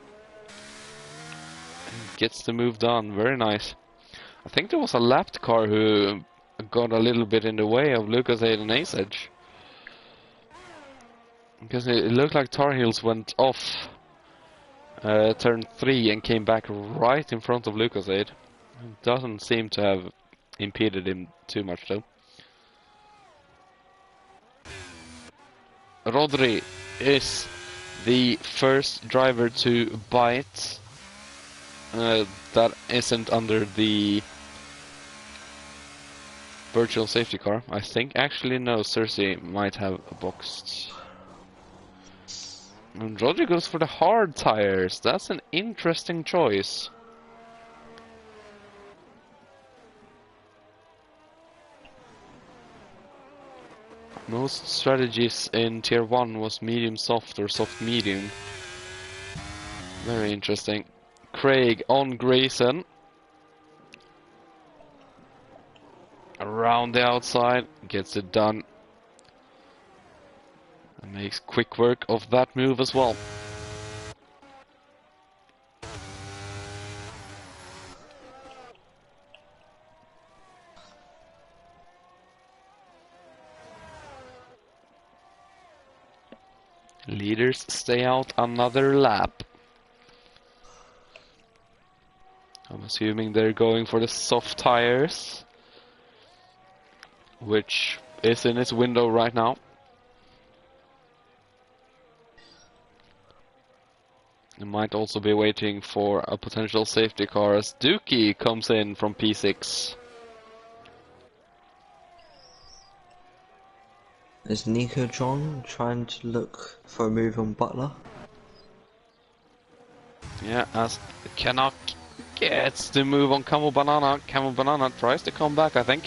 Gets the move done, very nice. I think there was a lapped car who got a little bit in the way of Lucas Aid and Ace Edge. Because it looked like Tar Heels went off turn 3 and came back right in front of Lucas Aid. It doesn't seem to have impeded him too much though. Rodri is the first driver to bite that isn't under the virtual safety car, I think. Actually, no, Cersei might have boxed. And Rodri goes for the hard tires. That's an interesting choice. Most strategies in tier 1 was medium soft or soft medium. Very interesting. Craig on Grayson. Around the outside, gets it done. And makes quick work of that move as well. Leaders stay out another lap. I'm assuming they're going for the soft tires, which is in its window right now. They might also be waiting for a potential safety car as Dookie comes in from P6. Is Nico John trying to look for a move on Butler? Yeah, as Canuck gets the move on Camo Banana. Camo Banana tries to come back, I think.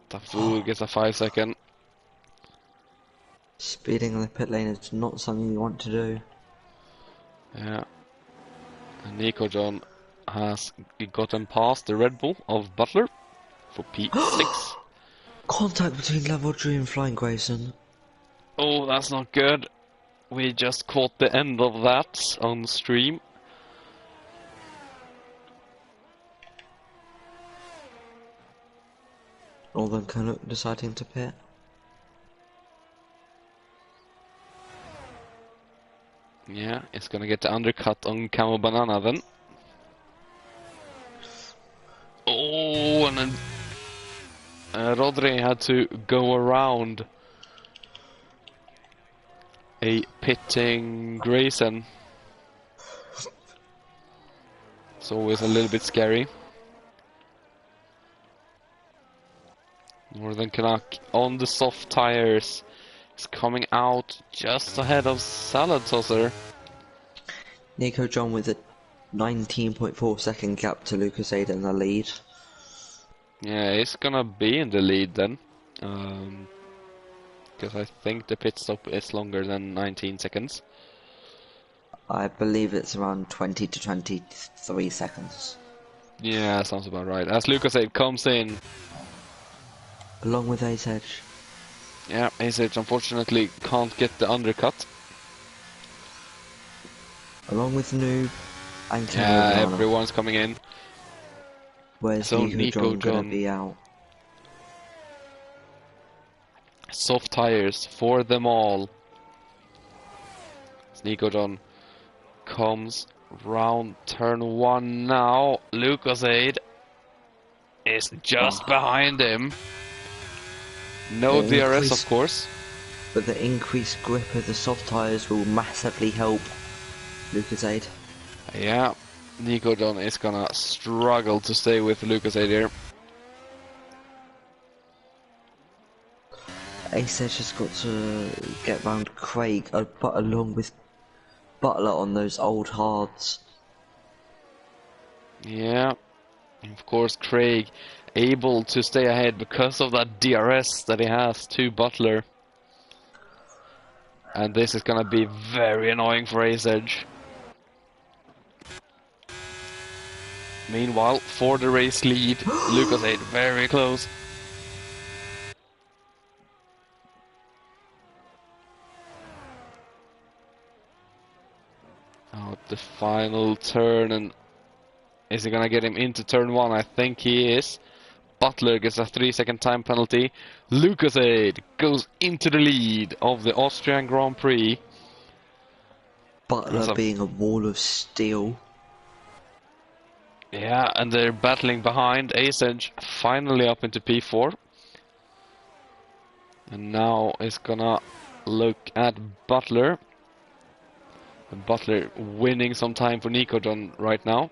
Tafu gets a 5-second. Speeding in the pit lane is not something you want to do. Yeah. And Nico John has gotten past the Red Bull of Butler for P6. Contact between Level 3 and Flying Grayson. Oh, that's not good. We just caught the end of that on stream. Northern Canuck deciding to pit. Yeah, it's gonna get the undercut on Camo Banana then. Oh, and then Rodri had to go around a pitting Grayson. It's always a little bit scary. Northern Canuck on the soft tires is coming out just ahead of Salad Tosser. Nico John with a 19.4 second gap to Lucas Aid in the lead. Yeah, he's gonna be in the lead then. Because I think the pit stop is longer than 19 seconds. I believe it's around 20 to 23 seconds. Yeah, sounds about right. As Lucas Aid comes in. Along with Ace Edge. Yeah, Ace Edge unfortunately can't get the undercut. Along with Noob and Yeah, Camo Banana. everyone's coming in. Where's So Nico John gonna be out? Soft tires for them all. Nico John comes round turn 1 now. Lucas Aid is just behind him. No DRS, of course. But the increased grip of the soft tyres will massively help Lucas Aid. Yeah, Nico John is gonna struggle to stay with Lucas Aid here. Ace Edge has got to get round Craig, but along with Butler on those old hards. Yeah, of course Craig able to stay ahead because of that DRS that he has to Butler. And this is gonna be very annoying for Ace Edge. Meanwhile, for the race lead, Lucas Aid very close. Oh, the final turn, and is he gonna get him into turn 1? I think he is. Butler gets a 3-second time penalty. Lucas Aid goes into the lead of the Austrian Grand Prix. Butler being a wall of steel. Yeah, and they're battling behind. Ace Edge finally up into P4. And now it's gonna look at Butler. And Butler winning some time for Nico John right now.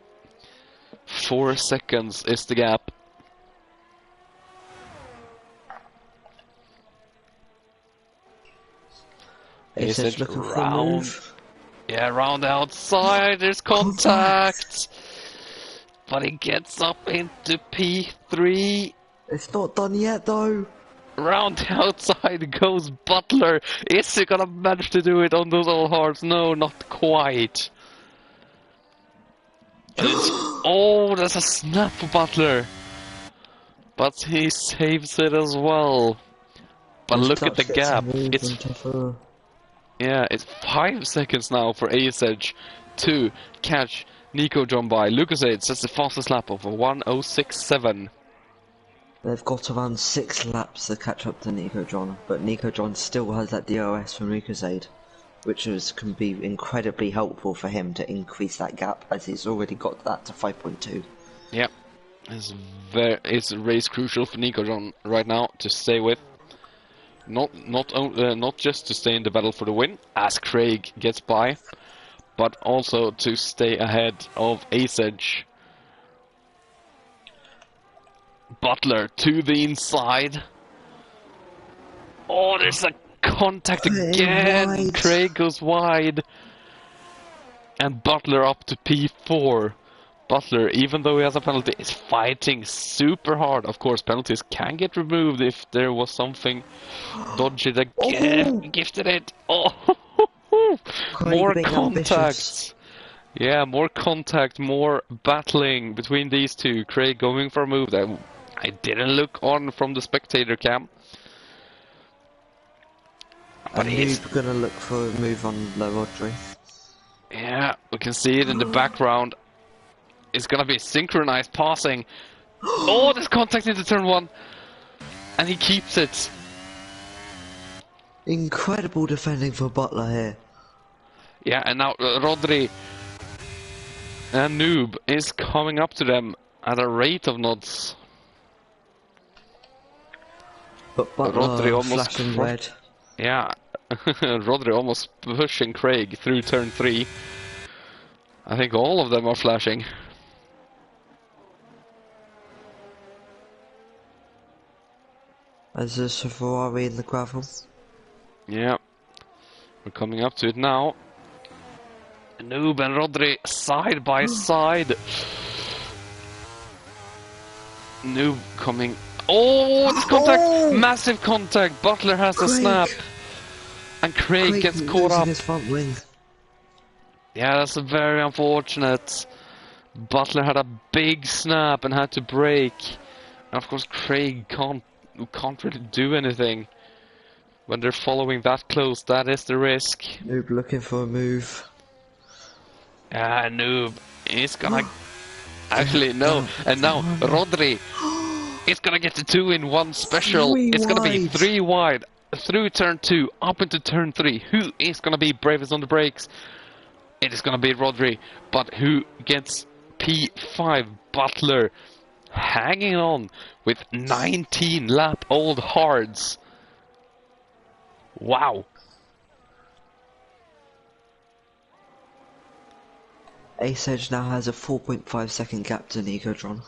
4 seconds is the gap. Ace Edge looking for a move. Yeah, round the outside, there's contact! But he gets up into P3. It's not done yet though. Round the outside goes Butler. Is he gonna manage to do it on those old hards? No, not quite. Oh, there's a snap for Butler. But he saves it as well. But look at the gap. It's 5 seconds now for Ace Edge to catch Nico John by. Lucas Aid sets the fastest lap of a 1:06.7. They've got around 6 laps to catch up to Nico John, but Nico John still has that DRS from Lucas Aid, which can be incredibly helpful for him to increase that gap, as he's already got that to 5.2. Yep, it's race crucial for Nico John right now to stay with. Not just to stay in the battle for the win, as Craig gets by, but also to stay ahead of Ace Edge. Butler to the inside. Oh, there's a contact again. Craig goes wide. And Butler up to P4. Butler, even though he has a penalty, is fighting super hard. Of course, penalties can get removed if there was something dodgy that gifted it. Oh, more contacts. Yeah, more contact, more battling between these two. Craig going for a move that I didn't look on from the spectator cam. But he's gonna look for a move on Rodri. Yeah, we can see it in the background. It's gonna be synchronized passing. Oh, there's contact into turn 1. And he keeps it. Incredible defending for Butler here. Yeah, and now Rodri and Noob is coming up to them at a rate of knots. But Butler Rodri almost flashing red. Yeah, Rodri almost pushing Craig through turn 3. I think all of them are flashing. As there's a Ferrari in the gravel. Yeah, we're coming up to it now. Noob and Rodri side by side. Noob coming. Oh, this contact! Massive contact! Butler has a snap. And Craig gets caught up. His front wing. Yeah, that's very unfortunate. Butler had a big snap and had to brake. And of course Craig can't really do anything. When they're following that close, that is the risk. Noob looking for a move. Yeah, Noob is gonna... Actually, no. And now, Rodri is gonna get the 2-in-1 special. It's gonna be 3 wide. through turn 2, up into turn 3. Who is gonna be bravest on the brakes? It is gonna be Rodri, but who gets P5? Butler hanging on with 19 lap old hards. Wow. Ace Edge now has a 4.5 second gap to Nicodron.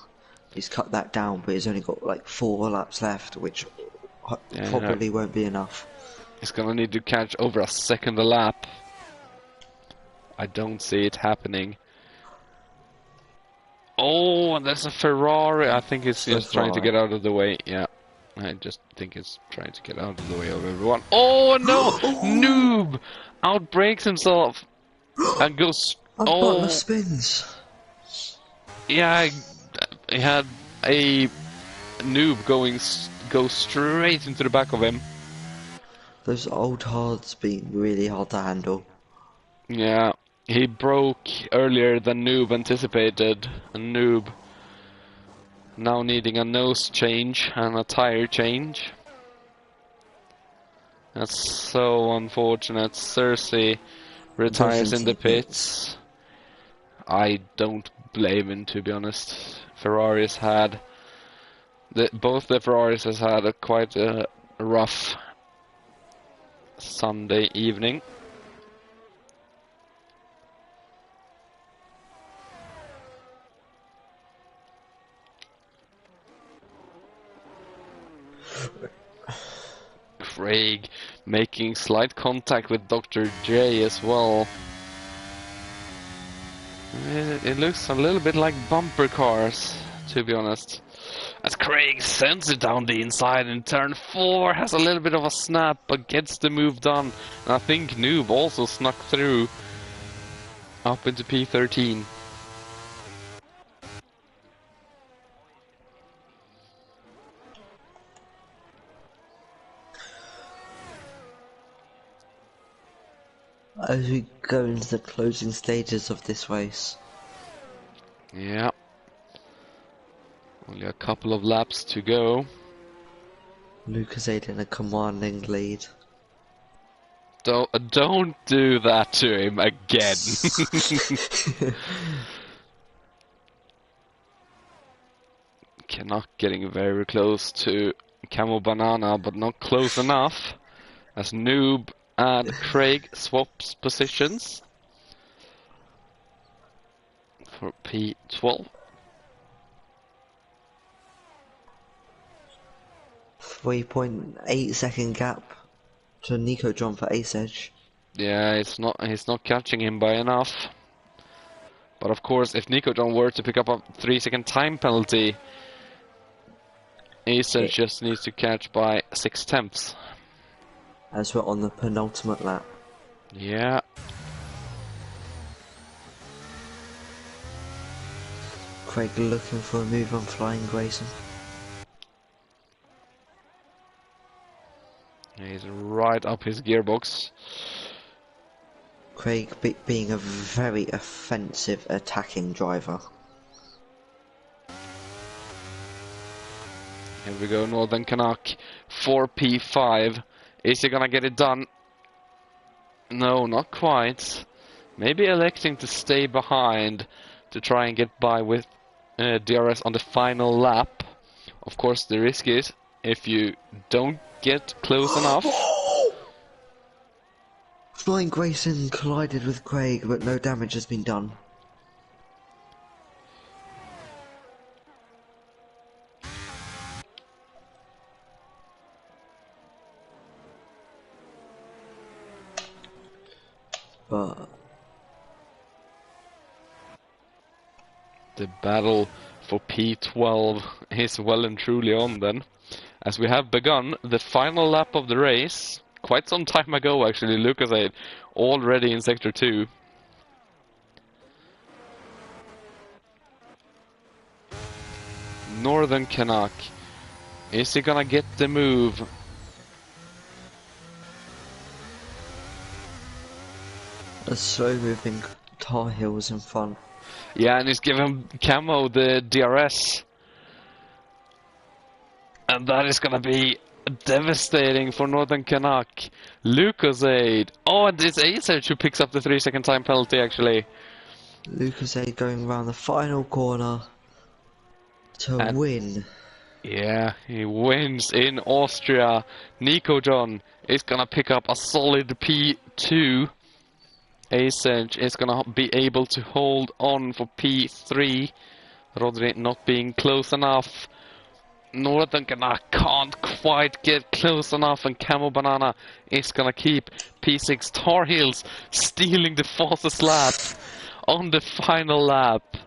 He's cut that down, but he's only got like 4 laps left, which probably won't be enough. He's gonna need to catch over a second a lap. I don't see it happening. Oh, and there's a Ferrari. I think it's just trying to get out of the way. Yeah, I just think it's trying to get out of the way of everyone. Oh no! Noob outbrakes himself and goes. Butler spins. Yeah, he had a noob go straight into the back of him. Those old hards being really hard to handle. Yeah, he broke earlier than Noob anticipated. And Noob now needing a nose change and a tire change. That's so unfortunate. Cersei retires in the pits. I don't blame him, to be honest. Ferraris had both the Ferraris has had quite a rough Sunday evening. Craig making slight contact with Dr. J as well. It looks a little bit like bumper cars, to be honest. As Craig sends it down the inside in turn 4, has a little bit of a snap, but gets the move done. And I think Noob also snuck through up into P13. As we go into the closing stages of this race. Yeah. Only a couple of laps to go. Lucasade in a commanding lead. Don't do that to him again. Canuck getting very close to Camo Banana, but not close enough. As Noob and Craig swaps positions for P12. 3.8 second gap to Nicodron for Ace Edge. Yeah, he's not catching him by enough. But of course, if Nicodron were to pick up a 3-second time penalty, Ace Edge just needs to catch by 6/10. As we're on the penultimate lap. Yeah. Craig looking for a move on Flying Grayson. He's right up his gearbox. Craig being a very offensive attacking driver. Here we go, Northern Canuck. 4P5. Is he gonna get it done? No, not quite. Maybe electing to stay behind to try and get by with DRS on the final lap. Of course, the risk is if you don't get close enough. Flying Grayson collided with Craig, but no damage has been done. But the battle for P12 is well and truly on then, as we have begun the final lap of the race. Quite some time ago, actually. Lucas had already in Sector 2. Northern Canuck. Is he gonna get the move? a slow moving Tar Heels in front. Yeah, and he's giving Camo the DRS. And that is gonna be devastating for Northern Canuck. Lucozade. Oh, and it's Acer who picks up the 3-second time penalty, actually. Lucas going around the final corner to And win. yeah, he wins in Austria. Nico John is gonna pick up a solid P2. Asenge is gonna be able to hold on for P3. Rodri not being close enough. Northern Canuck can't quite get close enough, and Camo Banana is gonna keep P6. Tar Heels stealing the fastest lap on the final lap.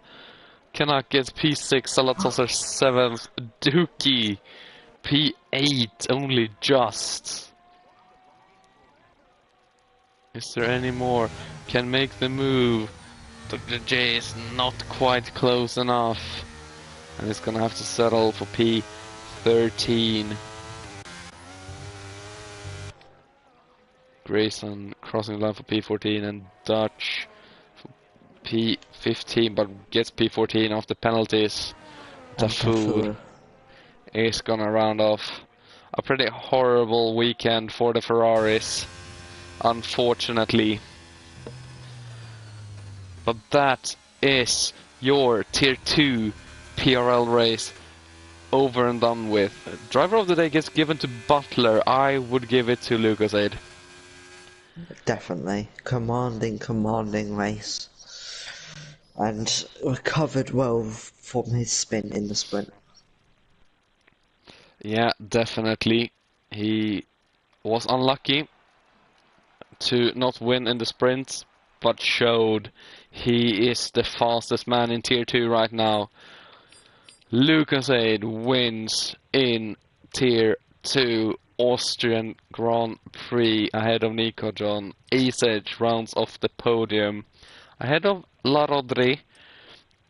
Canuck gets P6, Salatosser 7th, Dookie P8, only just. Is there any more? Can make the move. Dr. J is not quite close enough, and is gonna have to settle for P13. Grayson crossing the line for P14, and Dutch for P15, but gets P14 after penalties. Tafur is gonna round off a pretty horrible weekend for the Ferraris, unfortunately. But that is your Tier 2 PRL race over and done with. Driver of the day gets given to Butler. I would give it to Lucozade. Definitely. Commanding race. And recovered well from his spin in the sprint. Yeah, definitely. He was unlucky to not win in the sprint, but showed he is the fastest man in Tier 2 right now. Lucozade wins in Tier 2 Austrian Grand Prix ahead of Nico John. Ace rounds off the podium ahead of La Rodri.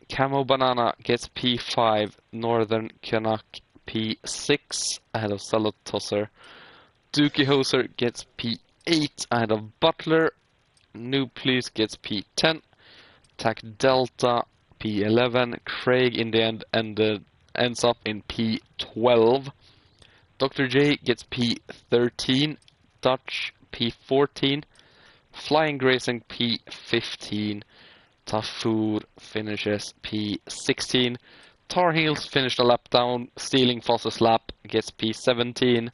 Camo Banana gets P5, Northern Canuck P6 ahead of Salad Tosser. Dookie Hoser gets P8 ahead of Butler. Noob Please gets P10. Tac Delta P11. Craig in the end ends up in P12. Dr. J gets P13. Dutch P14. Flying Grazing P15. Tafur finishes P16. Tar Heels finished a lap down, stealing fastest lap, gets P17.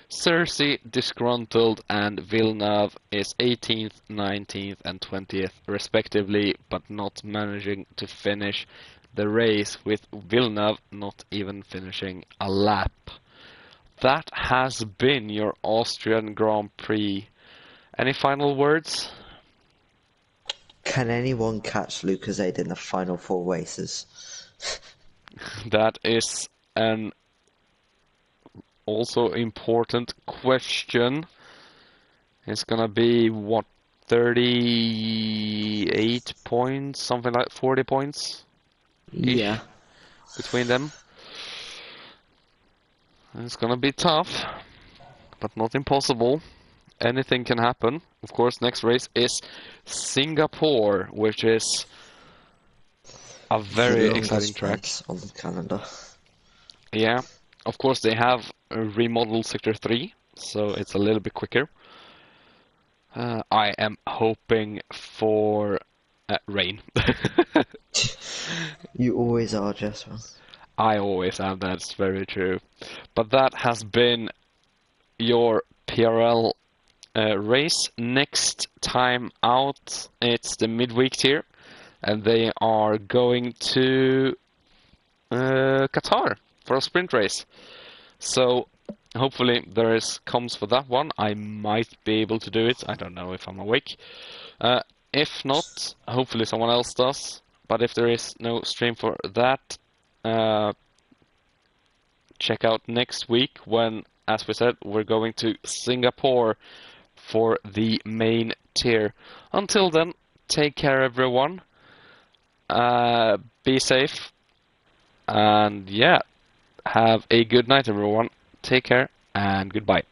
Cersei, Disgruntled, and Villeneuve is 18th, 19th, and 20th, respectively, but not managing to finish the race, with Villeneuve not even finishing a lap. That has been your Austrian Grand Prix. Any final words? Can anyone catch Lucozade in the final 4 races? That is an also important question. It's gonna be what, 38 points, something like 40 points Yeah. between them. It's gonna be tough, but not impossible. Anything can happen. Of course, next race is Singapore, which is a very exciting track on the calendar. Yeah, of course they have remodeled Sector 3, so it's a little bit quicker. I am hoping for rain. You always are, Jesper. I always am, that's very true. But that has been your PRL race. Next time out, it's the midweek tier, and they are going to Qatar for a sprint race. So hopefully there is comms for that one. I might be able to do it. I don't know if I'm awake. If not, hopefully someone else does. But if there is no stream for that, check out next week when, as we said, we're going to Singapore for the main tier. Until then, take care everyone. Be safe. And yeah, have a good night everyone. Take care and goodbye.